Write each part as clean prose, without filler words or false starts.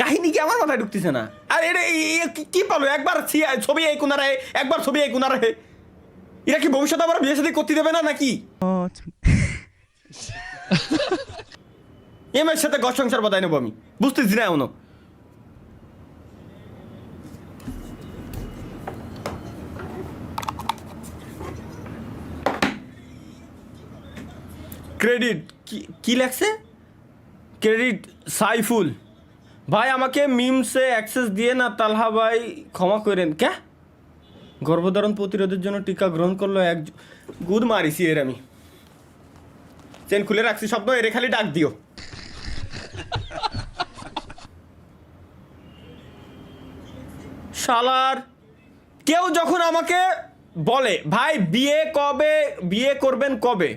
কাহিনী কি আমার মাথায় ঢুকতেছে না। আর এটা কি পালো, একবার ছবি এই কোনারে, একবার ছবি এই কোনারে, এরা কি ভবিষ্যতে আবার বিয়ে শাদী করতে দেবে না নাকি? এমের সাথে ঘর সংসার বাদায় নেবো আমি, বুঝতেছি না এমনও। ক্রেডিট কি লেখছে? ক্রেডিট সাইফুল ভাই, আমাকে মিমসে অ্যাক্সেস দিয়ে না, তালহা ভাই ক্ষমা করেন। ক্যা গর্ভধারণ প্রতিরোধের জন্য টিকা গ্রহণ করলো এক গুদ মারিছি এর আমি। চেন খুলে রাখছি শব্দ, এর খালি ডাক দিও। শালার কেউ যখন আমাকে বলে ভাই বিয়ে করবেন কবে,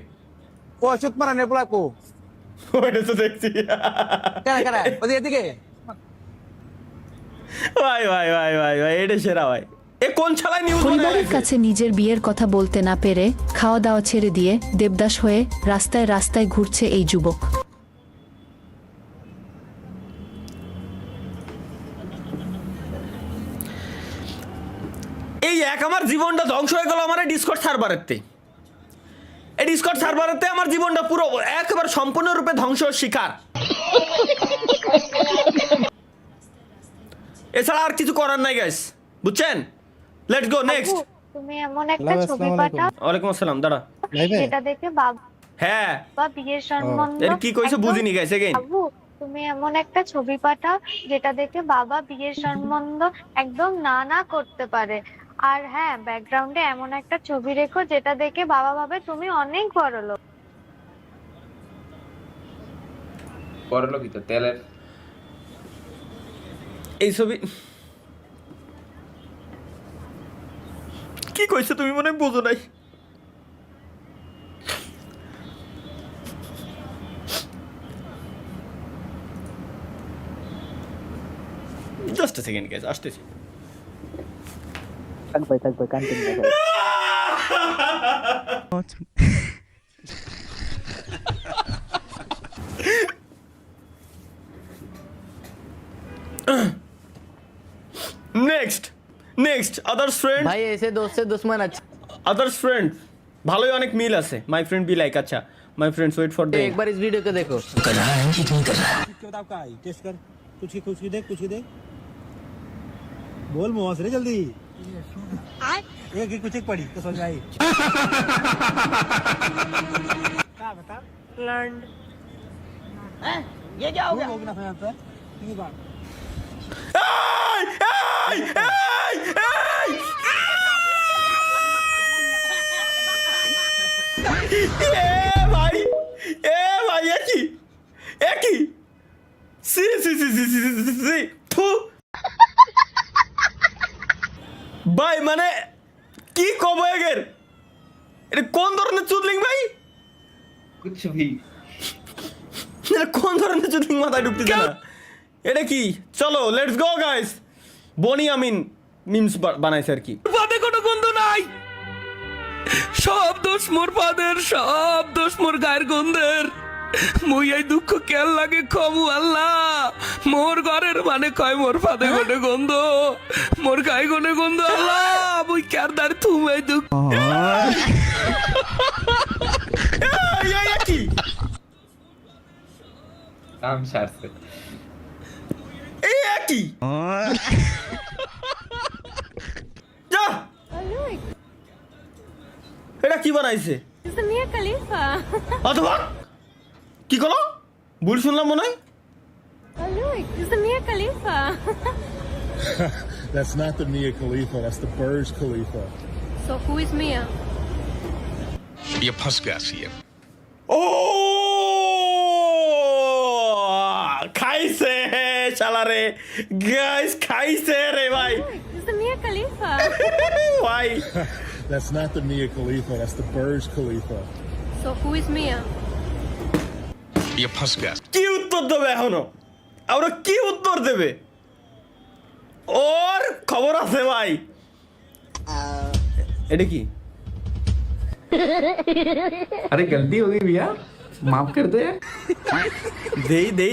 ও অচ্যুত মারা নেপলা কো ওইটা তো দেখছি। কেন ওদিকে এদিকে ভাই ভাই ভাই ভাই ভাই এটা সেরা ভাই। এ কোন ছালায় নিউজ পরিবারের কাছে নিজের বিয়ের কথা বলতে না পেরে খাওয়া দাওয়া ছেড়ে দিয়ে দেবদাস হয়ে রাস্তায় রাস্তায় ঘুরছে এই যুবক। এই আমার জীবনটা ধ্বংস হয়ে গেল আমার ডিসকর্ড সার্ভারেতে। এই ডিসকর্ড সার্ভারেতে আমার জীবনটা পুরো একেবারে সম্পূর্ণরূপে ধ্বংস শিকার। এছাড়া আর কিছু করার নাই গাইস, বুঝছেন? Let's go next. তুমি এমন একটা ছবি পাঠাও। ওয়ালাইকুম আসসালাম। দাঁড়া, যেটা দেখে বাবা হ্যাঁ বিয়ের সম্বন্ধ। এর কি কইছে বুঝিনি গাইস, এগেইন। বাবু তুমি এমন একটা ছবি পাঠাও যেটা দেখে বাবা বিয়ের সম্বন্ধ একদম না করতে পারে। আর হ্যাঁ, ব্যাকগ্রাউন্ডে এমন একটা ছবি রেখো যেটা দেখে বাবা ভাবে তুমি অনেক বড়লোক। বড়লোকই তো তেলের। এই ছবি কি কইছে তুমি মনে হয় বুঝো নাই। জাস্ট আ সেকেন্ড গাইস, আসতেছি। থাকবে কন্টিনিউ নেক্সট আদার্স ফ্রেন্ড। भाई ऐसे दोस्त से दुश्मन अच्छा। আদার্স ফ্রেন্ড ভালোই অনেক মিল আছে। মাই ফ্রেন্ড বি লাইক, আচ্ছা মাই फ्रेंड्स वेट फॉर एक बार इस वीडियो को देखो। किताब का आई टेस्ट कर, कुछ की देख बोल मुंह से जल्दी। एक कुछ एक पढ़ी तो समझ आई। क्या बता लर्न ये क्या हो गया? होगा ना फिर ये बात ভাই একই সি ভাই মানে কি কব এগের, এটা কোন ধরনের চুদলিং ভাই? कुछ भी এটা কোন ধরনের চুদলিং মাথায় ঢুকতেছে না। এটা কি? চলো let's go guys. Boni Amin memes বানাইছে আর কি। পাদে কোনো গন্ধ নাই, সব দোষ মোর পাদের, সব দোষ মোর গায়ের গন্ধের। মুই এই দুঃখ কেন লাগে কমু আল্লাহ, মোর ঘরের মানে কয় মোর পাদে গনে গন্ধ, মোর গায়ে গনে গন্ধ আল্লাহ, মুই কার দার তুমি এই দুঃখ। কি काम ছাড়ছে। এই একই যা, এটা কি বানাইছে? মিয়া খলিফা। অথবা কি করো, ভুল শুনলাম মনে হয়। মিয়া খলিফা। That's not the Mia Khalifa, that's the Burj Khalifa. So who is Mia? ये फंस गया सीएम। ও খাইছে শালারে গাইস, খাইছে রে ভাই। Mia Khalifa. ভাই That's not the Mia Khalifa, that's the Burj Khalifa. So who is Mia? ये फंस गया। কি উত্তর দেবে এখনো? আমরা কি উত্তর দেবে? ওর খবর আছে ভাই। এটা কি? अरे गलती हो गई भैया, माफ कर दे।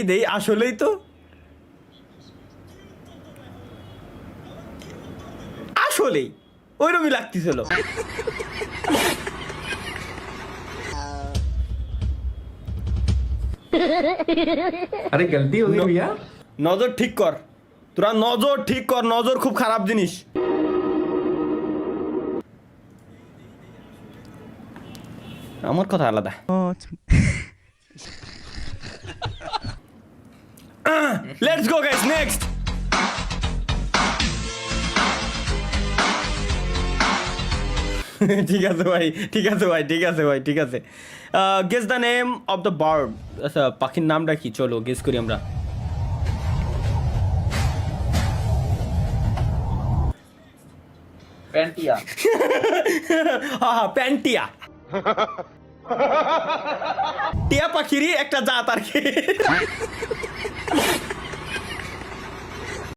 দেই আসলেই তো আসলেই ওইরকমই লাগতেছিল। अरे गलती हो गई भैया। নজর ঠিক কর, তোরা নজর ঠিক কর, নজর খুব খারাপ জিনিস। আমার কথা আলাদা। Let's go guys, next. ঠিক আছে ভাই, ঠিক আছে ভাই, ঠিক আছে ভাই, ঠিক আছে। Guess the name of the bird. আচ্ছা, পাখির নামটা কি? চলো গেস করি আমরা। पेंटिया। হ্যাঁ, প্যান্টিয়া। টিয়া পাখিরই একটা জাত আর কি।